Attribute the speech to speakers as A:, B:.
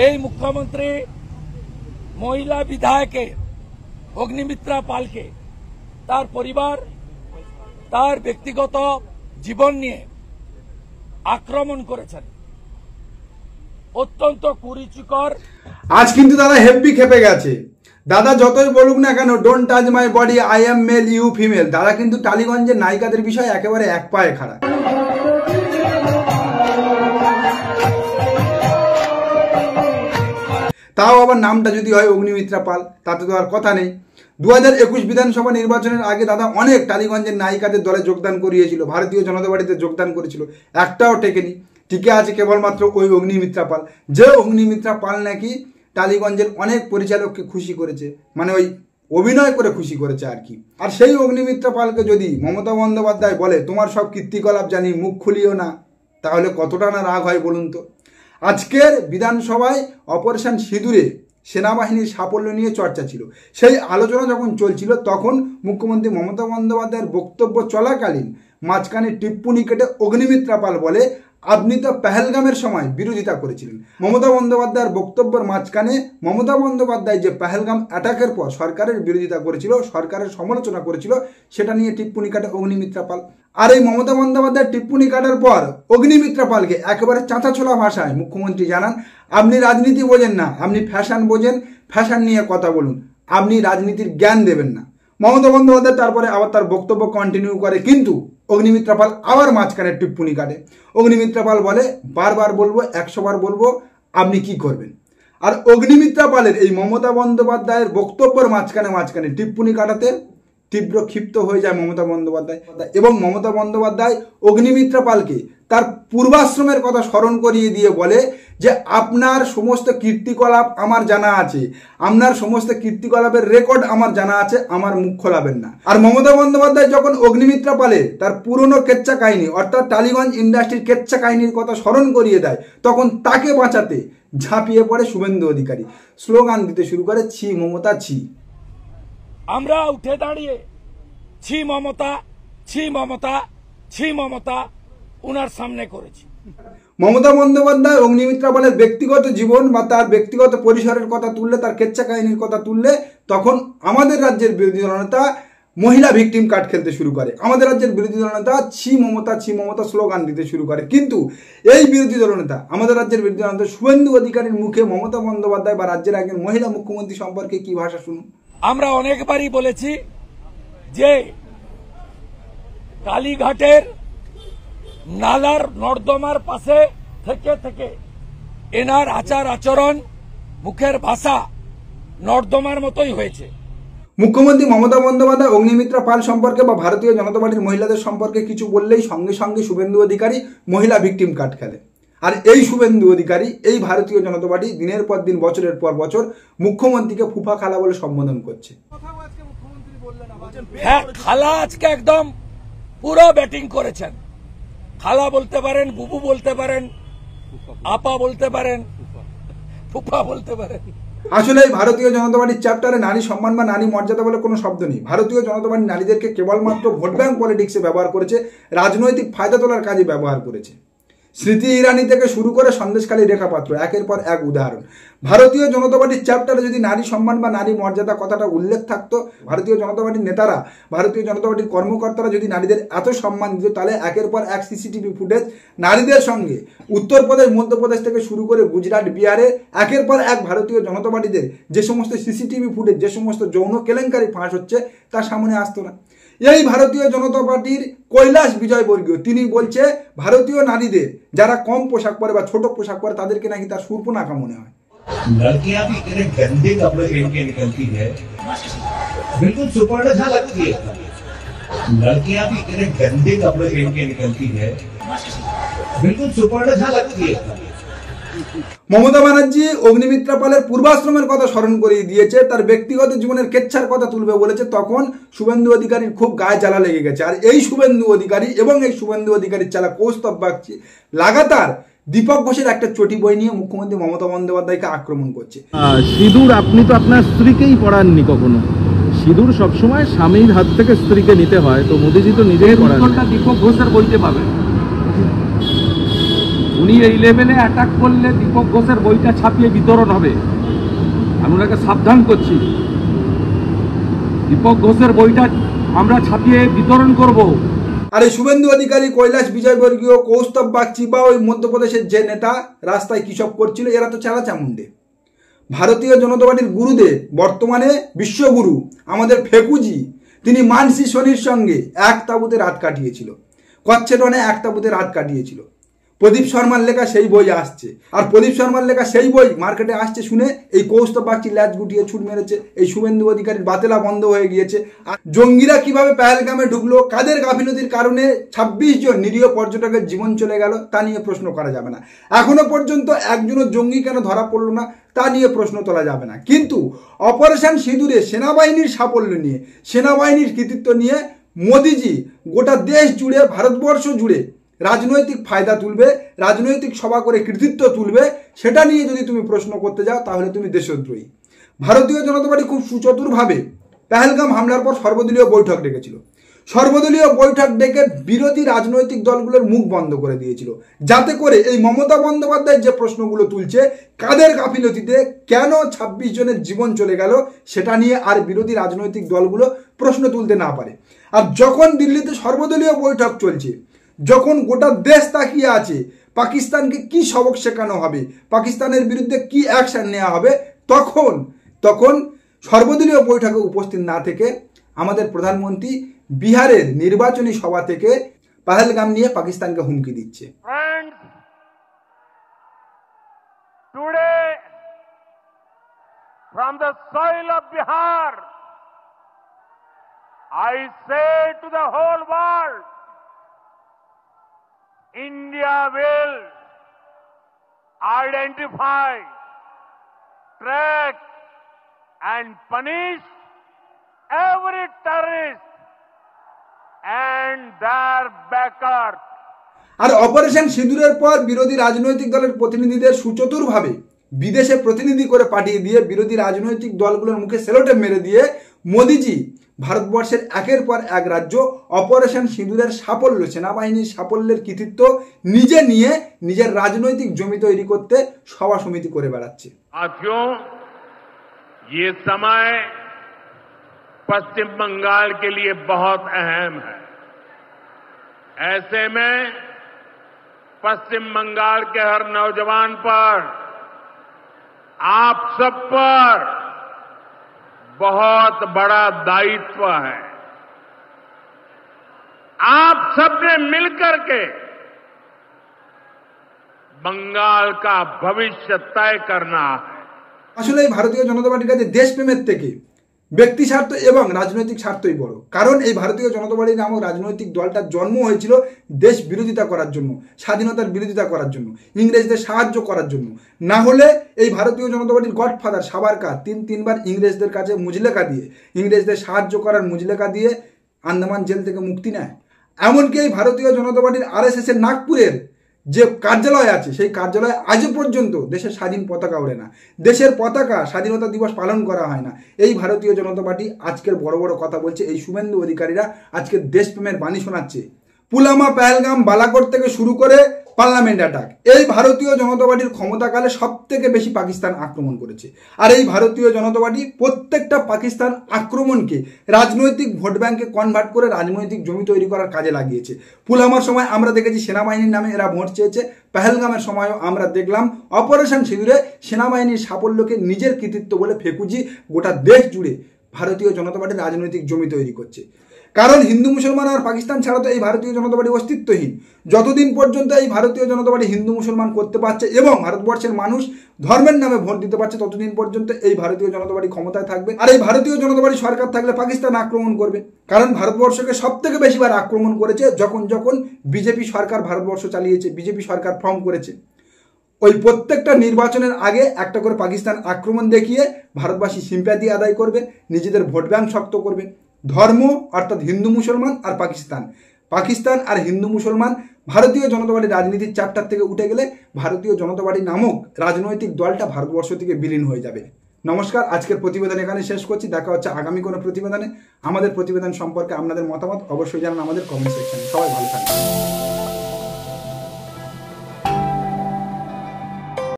A: এই মুখ্যমন্ত্রী মহিলা বিধায়কের অগ্নিমিত্রা পালকে তার পরিবার তার ব্যক্তিগত জীবন নিয়ে আক্রমণ করেছেন, অত্যন্ত কুরুচিকর।
B: আজ কিন্তু দাদা হেভি খেপে গেছে। দাদা যতই বলুক না কেন don't touch my body, I am male you female, দাদা কিন্তু টালিগঞ্জের নায়িকাদের বিষয়ে একেবারে এক পায়ে খাড়া। তাও আবার নামটা যদি হয় অগ্নিমিত্রা পাল, তাতে তো আর কথা নেই। 2021 বিধানসভা নির্বাচনের আগে দাদা অনেক টালিগঞ্জের নায়িকাদের দলে যোগদান করিয়েছিল, ভারতীয় জনতা পার্টিতে যোগদান করেছিল, একটাও টেকেনি। টিকে আছে কেবলমাত্র ওই অগ্নিমিত্রা পাল, যে অগ্নিমিত্রা পাল নাকি টালিগঞ্জের অনেক পরিচালককে খুশি করেছে, মানে ওই অভিনয় করে খুশি করেছে আর কি। আর সেই অগ্নিমিত্রা পালকে যদি মমতা বন্দ্যোপাধ্যায় বলে তোমার সব কীর্তিকলাপ জানি, মুখ খুলিও না, তাহলে কতটা না রাগ হয় বলুন তো। আজকের বিধানসভায় অপারেশন সিঁদুরে সেনাবাহিনীর সাফল্য নিয়ে চর্চা ছিল, সেই আলোচনা যখন চলছিল তখন মুখ্যমন্ত্রী মমতা বন্দ্যোপাধ্যায়ের বক্তব্য চলাকালীন মাঝখানে টিপ্পনি কেটে অগ্নিমিত্রা পাল বলে আপনি তো পেহেলগামের সময় বিরোধিতা করেছিলেন। মমতা বন্দ্যোপাধ্যায়ের বক্তব্যের মাঝখানে মমতা বন্দ্যোপাধ্যায় যে পেহেলগাম অ্যাটাকের পর সরকারের বিরোধিতা করেছিল, সরকারের সমালোচনা করেছিল, সেটা নিয়ে টিপ্পনি কাটে অগ্নিমিত্রা পাল। আর এই মমতা বন্দ্যোপাধ্যায়ের টিপ্পনি কাটার পর অগ্নিমিত্রা পালকে একেবারে চাঁচাছোলা ভাষায় মুখ্যমন্ত্রী জানান আপনি রাজনীতি বোঝেন না, আপনি ফ্যাশন বোঝেন, ফ্যাশন নিয়ে কথা বলুন, আপনি রাজনীতির জ্ঞান দেবেন না। মমতা বন্দ্যোপাধ্যায় তারপরে আবার তার বক্তব্য কন্টিনিউ করে, কিন্তু অগ্নিমিত্রা পাল আবার মাঝখানে টিপ্পনি কাটে। অগ্নিমিত্রা পাল বলে বারবার বলবো, 100 বার বলবো, আপনি কি করবেন? আর অগ্নিমিত্রা পালের এই মমতা বন্দ্যোপাধ্যায়ের বক্তব্যের মাঝখানে টিপ্পনি কাটাতে তীব্র ক্ষিপ্ত হয়ে যায় মমতা বন্দ্যোপাধ্যায়, এবং মমতা বন্দ্যোপাধ্যায় অগ্নিমিত্রা পালকে তার পূর্বাশ্রমের কথা স্মরণ করিয়ে দিয়ে বলে যে আপনার সমস্ত কীর্তিকলাপ আমার জানা আছে, আপনার সমস্ত কীর্তিকলাপের রেকর্ড আমার জানা আছে, আমার মুখ খোলাবেন না। আর মমতা বন্দ্যোপাধ্যায় যখন অগ্নিমিত্রা পালে তার পুরনো কেচ্চা কাহিনী অর্থাৎ টালিগঞ্জ ইন্ডাস্ট্রির কেচ্চা কাহিনীর কথা স্মরণ করিয়ে দেয়, তখন তাকে বাঁচাতে ঝাঁপিয়ে পড়ে শুভেন্দু অধিকারী, স্লোগান দিতে শুরু করে ছি মমতা ছি।
A: আমরা উঠে দাঁড়িয়ে ছি মমতা, ছি মমতা, ছি মমতা উনার সামনে করেছি।
B: মমতা বন্দ্যোপাধ্যায় অগ্নিমিত্রা পালের ব্যক্তিগত জীবন বা তার ব্যক্তিগত পরিসরের কথা তুললে, তার কেচ্চা কাহিনীর কথা তুললে, তখন আমাদের রাজ্যের বিরোধী দলনেতা মহিলা ভিকটিম কার্ড খেলতে শুরু করে, আমাদের রাজ্যের বিরোধী দলনেতা ছি মমতা স্লোগান দিতে শুরু করে। কিন্তু এই বিরোধী দলনেতা, আমাদের রাজ্যের বিরোধী দলনেতা শুভেন্দু অধিকারীর মুখে মমতা বন্দ্যোপাধ্যায় বা রাজ্যের একজন মহিলা মুখ্যমন্ত্রী সম্পর্কে কি ভাষা শুনুন।
A: আমরা অনেকবারই বলেছি যে কালীঘাটের নালার নর্দমার পাশে থেকে এনার আচার আচরণ, মুখের ভাষা নর্দমার মতোই হয়েছে।
B: মুখ্যমন্ত্রী মমতা বন্দ্যোপাধ্যায় অগ্নিমিত্রা পাল সম্পর্কে বা ভারতীয় জনতা পার্টির মহিলাদের সম্পর্কে কিছু বললেই সঙ্গে সঙ্গে শুভেন্দু অধিকারী মহিলা ভিকটিম কার্ড খেলে। আর এই শুভেন্দু অধিকারী, এই ভারতীয় জনতা পার্টি দিনের পর দিন, বছরের পর বছর মুখ্যমন্ত্রীকে ফুফা খালা বলে সম্বোধন করছে।
A: হ্যাঁ, খালা আজকে একদম পুরো ব্যাটিং করেছেন। খালা বলতে পারেন, বুবু বলতে পারেন, আপা বলতে পারেন, ফুফা বলতে পারেন।
B: আসলে ভারতীয় জনতা পার্টির চ্যাপ্টারে নারী সম্মান বা নারী মর্যাদা বলে কোনো শব্দ নেই। ভারতীয় জনতা পার্টি নারীদেরকে কেবলমাত্র ভোট ব্যাংক পলিটিক্সে ব্যবহার করেছে, রাজনৈতিক ফায়দা তোলার কাজে ব্যবহার করেছে। স্মৃতি ইরানি থেকে শুরু করে সন্দেশখালী রেখা পাত্র একের পর এক উদাহরণ। ভারতীয় জনতা পার্টির চ্যাপ্টারে যদি নারী সম্মান বা নারী মর্যাদা কথাটা উল্লেখ থাকতো, ভারতীয় জনতা পার্টির নেতারা, ভারতীয় জনতা পার্টির কর্মকর্তারা যদি নারীদের এত সম্মান দিত, তাহলে একের পর এক সিসিটিভি ফুটেজ নারীদের সঙ্গে উত্তরপ্রদেশ, মধ্যপ্রদেশ থেকে শুরু করে গুজরাট, বিহারে একের পর এক ভারতীয় জনতা পার্টিদের যে সমস্ত সিসিটিভি ফুটেজ, যে সমস্ত যৌন কেলেঙ্কারি ফাঁস হচ্ছে, তার সামনে আসতো না। এই ভারতীয় জনতা পার্টির কৈলাস বিজয়বর্গীয় তিনি বলছে ভারতীয় নারীদের যারা কম পোশাক পরে বা ছোট পোশাক পরে তাদেরকে নাকি তার সুর্পনাখা মনে হয়।
C: लड़कियां भी इतने गंदे कपड़े पहन के निकलती है, बिल्कुल सुपर्ण सा लगती है। लड़कियां भी इतने गंदे कपड़े पहन के निकलती है, बिल्कुल सुपर्ण सा लगती है।
B: মমতা ব্যানার্জি অগ্নিমিত্রা পালের পূর্বাশ্রমের কথা স্মরণ করিয়ে দিয়েছে, তার ব্যক্তিগত জীবনের কেচ্ছার কথা তুলবে বলেছে, তখন শুভেন্দু অধিকারীর খুব গায়ে জ্বালা লেগে গেছে। আর এই শুভেন্দু অধিকারী এবং এই শুভেন্দু অধিকারীর চালা কৌস্তব বাগচি লাগাতার দীপক ঘোষের একটা চটি বই নিয়ে মুখ্যমন্ত্রী মমতা বন্দ্যোপাধ্যায়কে আক্রমণ করছে।
D: সিঁদুর আপনি তো আপনার স্ত্রীকেই পড়াননি কখনো, সিঁদুর সবসময় স্বামীর হাত থেকে স্ত্রীকে নিতে হয়, তো মোদিজি তো নিজেই পড়ান।
A: দীপক ঘোষের বইতে পাবেন।
D: উনি এই লেভেলে অ্যাটাক করলে দীপক ঘোষের বইটা ছাপিয়ে বিতরণ হবে। আমি ওনাকে সাবধান করছি, দীপক ঘোষের বইটা আমরা ছাপিয়ে বিতরণ করব।
B: আর এই শুভেন্দু অধিকারী, কৈলাস বিজয়বর্গীয়, কৌস্তব বাগচি বা ওই মধ্যপ্রদেশের যে নেতা রাস্তায় কী সব করছিল, এরা তো চালা চামুন্ডে। ভারতীয় জনতা পার্টির গুরুদেব, বর্তমানে বিশ্বগুরু আমাদের ফেকুজি, তিনি মানসি সোনির সঙ্গে এক তাঁবুতে রাত কাটিয়েছিল, কচ্ছেটনে এক তাঁবুতে রাত কাটিয়েছিল। প্রদীপ শর্মার লেখা সেই বই আসছে, আর প্রদীপ শর্মার লেখা সেই বই মার্কেটে আসছে শুনে এই কৌস্তব বাগচি ল্যাজ গুটিয়ে ছুট মেরেছে, এই শুভেন্দু অধিকারীর বাতেলা বন্ধ হয়ে গিয়েছে। আর জঙ্গিরা কিভাবে পেহেলগামে ঢুকলো, কাদের গাফিলতির কারণে 26 জন নিরীহ পর্যটকের জীবন চলে গেল, তা নিয়ে প্রশ্ন করা যাবে না। এখনো পর্যন্ত একজনও জঙ্গি কেন ধরা পড়লো না, তা নিয়ে প্রশ্ন তোলা যাবে না। কিন্তু অপারেশন সিঁদুরে সেনাবাহিনীর সাফল্য নিয়ে, সেনাবাহিনীর কৃতিত্ব নিয়ে মোদিজি গোটা দেশ জুড়ে, ভারতবর্ষ জুড়ে রাজনৈতিক ফায়দা তুলবে, রাজনৈতিক সভা করে কৃতিত্ব তুলবে, সেটা নিয়ে যদি তুমি প্রশ্ন করতে যাও তাহলে তুমি দেশদ্রোহী। ভারতীয় জনতা পার্টি খুব সুচতুরভাবে পেহেলগাম হামলার পর সর্বদলীয় বৈঠক ডেকেছিল। সর্বদলীয় বৈঠক ডেকে বিরোধী রাজনৈতিক দলগুলোর মুখ বন্ধ করে দিয়েছিল, যাতে করে এই মমতা বন্দ্যোপাধ্যায় যে প্রশ্নগুলো তুলছে, কাদের গাফিলতিতে কেন 26 জনের জীবন চলে গেল, সেটা নিয়ে আর বিরোধী রাজনৈতিক দলগুলো প্রশ্ন তুলতে না পারে। আর যখন দিল্লিতে সর্বদলীয় বৈঠক চলছে, যখন গোটা দেশ তাকিয়ে আছে পাকিস্তানকে কি সবক শেখানো হবে, পাকিস্তানের বিরুদ্ধে কি অ্যাকশন নেওয়া হবে, তখন সর্বদলীয় বৈঠকে উপস্থিত না থেকে আমাদের প্রধানমন্ত্রী বিহারের নির্বাচনী সভা থেকে পেহেলগাম নিয়ে পাকিস্তানকে হুমকি দিচ্ছে।
E: Today, from the soil of Bihar, I say to the whole world, India will identify, track and punish every terrorist and their backers.
B: আর অপারেশন সিঁদুরের পর বিরোধী রাজনৈতিক দলের প্রতিনিধিদের সুচতুরভাবে বিদেশে প্রতিনিধি করে পাঠিয়ে দিয়ে বিরোধী রাজনৈতিক দলগুলোর মুখে সেলোটেপ মেরে দিয়ে মোদিজি ভারতবর্ষের একের পর এক রাজ্য অপারেশন সিঁদুরের সাফল্য, সেনাবাহিনীর সাফল্যের কৃতিত্ব নিজে নিয়ে নিজের রাজনৈতিক জমি তৈরি করতে সভা সমিতি করে বেড়াচ্ছে।
E: साथियों, ये समय पश्चिम बंगाल के लिए बहुत अहम है। ऐसे में पश्चिम बंगाल के हर नौजवान पर, आप सब पर बहुत बड़ा दायित्व है। आप सबने मिलकर के बंगाल का भविष्य तय करना है।
B: আসলে এই ভারতীয় জনতা পার্টির কাছে দেশপ্রেমের থেকে ব্যক্তি স্বার্থ এবং রাজনৈতিক স্বার্থই বড়। কারণ এই ভারতীয় জনতা পার্টি নামক রাজনৈতিক দলটার জন্ম হয়েছিল দেশ বিরোধিতা করার জন্য, স্বাধীনতার বিরোধিতা করার জন্য, ইংরেজদের সাহায্য করার জন্য। না হলে এই ভারতীয় জনতা পার্টির গডফাদার সাবারকার তিনবার ইংরেজদের কাছে মুজলেখা দিয়ে, ইংরেজদের সাহায্য করার মুজলেখা দিয়ে আন্দামান জেল থেকে মুক্তি নেয়। এমনকি এই ভারতীয় জনতা পার্টির RSS এর নাগপুরের যে কার্যালয় আছে, সেই কার্যালয়ে আজও পর্যন্ত দেশের স্বাধীন পতাকা ওড়ে না, দেশের পতাকা স্বাধীনতা দিবস পালন করা হয় না। এই ভারতীয় জনতা পার্টি আজকের বড় বড় কথা বলছে, এই শুভেন্দু অধিকারীরা আজকে দেশপ্রেমের বাণী শোনাচ্ছে। পুলওয়ামা, পেহেলগাম, বালাকোট থেকে শুরু করে পার্লামেন্ট অ্যাটাক, এই ভারতীয় জনতা পার্টির ক্ষমতাকালে সব থেকে বেশি পাকিস্তান আক্রমণ করেছে। আর এই ভারতীয় জনতা পার্টি প্রত্যেকটা পাকিস্তান আক্রমণকে রাজনৈতিক ভোট ব্যাংকে কনভার্ট করে রাজনৈতিক জমি তৈরি করার কাজে লাগিয়েছে। পুলওয়ামার সময় আমরা দেখেছি সেনাবাহিনীর নামে এরা ভোট চেয়েছে, পেহেলগামের সময়ও আমরা দেখলাম অপারেশন সিঁদুরে সেনাবাহিনীর সাফল্যকে নিজের কৃতিত্ব বলে ফেকুজি গোটা দেশ জুড়ে ভারতীয় জনতা পার্টির রাজনৈতিক জমি তৈরি করছে। কারণ হিন্দু মুসলমান আর পাকিস্তান ছাড়া তো এই ভারতীয় জনতা পার্টি অস্তিত্বহীন। যতদিন পর্যন্ত এই ভারতীয় জনতা পার্টি হিন্দু মুসলমান করতে পারছে এবং ভারতবর্ষের মানুষ ধর্মের নামে ভোট দিতে পারছে, ততদিন পর্যন্ত এই ভারতীয় জনতা পার্টি ক্ষমতায় থাকবে। আর এই ভারতীয় জনতা পার্টি সরকার থাকলে পাকিস্তান আক্রমণ করবে। কারণ ভারতবর্ষকে সব থেকে বেশিবার আক্রমণ করেছে যখন বিজেপি সরকার ভারতবর্ষ চালিয়েছে, বিজেপি সরকার ফর্ম করেছে। ওই প্রত্যেকটা নির্বাচনের আগে একটা করে পাকিস্তান আক্রমণ দেখিয়ে ভারতবাসী সিম্প্যাথি আদায় করবে, নিজেদের ভোট ব্যাংক শক্ত করবে। ধর্ম অর্থাৎ হিন্দু মুসলমান আর পাকিস্তান আর হিন্দু মুসলমান ভারতীয় জনতা পার্টির রাজনীতির চ্যাপ্টার থেকে উঠে গেলে ভারতীয় জনতা পার্টি নামক রাজনৈতিক দলটা ভারতবর্ষ থেকে বিলীন হয়ে যাবে। নমস্কার, আজকের প্রতিবেদন এখানে শেষ করছি। দেখা হচ্ছে আগামী কোনো প্রতিবেদনে। আমাদের প্রতিবেদন সম্পর্কে আপনাদের মতামত অবশ্যই জানান আমাদের কমেন্ট সেকশনে। সবাই ভালো থাকবেন।